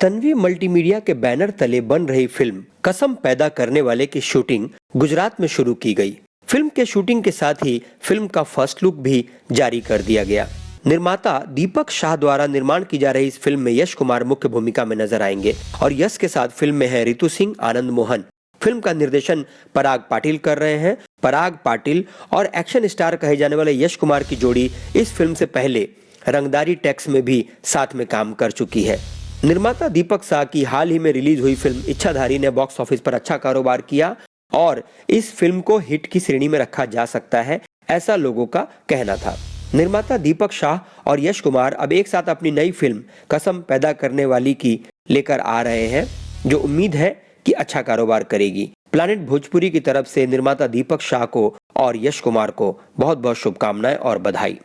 Tanvi multimedia के banner तले बन रही फिल्म कसम पैदा करने वाले की शूटिंग गुजरात में शुरू की गई। फिल्म के शूटिंग के साथ ही फिल्म का फर्स्ट लुक भी जारी कर दिया गया। निर्माता दीपक शाह द्वारा निर्माण की जा रही इस फिल्म में यश कुमार मुख्य भूमिका में नजर आएंगे और यश के साथ फिल्म में है रितु सिंह, आनंद मोहन। फिल्म का निर्देशन पराग पाटिल कर रहे हैं। पराग पाटिल और एक्शन स्टार कहे जाने वाले यश कुमार की जोड़ी इस फिल्म से पहले रंगदारी टैक्स में भी साथ में काम कर चुकी है। निर्माता दीपक शाह की हाल ही में रिलीज हुई फिल्म इच्छाधारी ने बॉक्स ऑफिस पर अच्छा कारोबार किया और इस फिल्म को हिट की श्रेणी में रखा जा सकता है, ऐसा लोगों का कहना था। निर्माता दीपक शाह और यश कुमार अब एक साथ अपनी नई फिल्म कसम पैदा करने वाली की लेकर आ रहे हैं, जो उम्मीद है कि अच्छा कारोबार करेगी। प्लैनेट भोजपुरी की तरफ से निर्माता दीपक शाह को और यश कुमार को बहुत बहुत शुभकामनाएं और बधाई।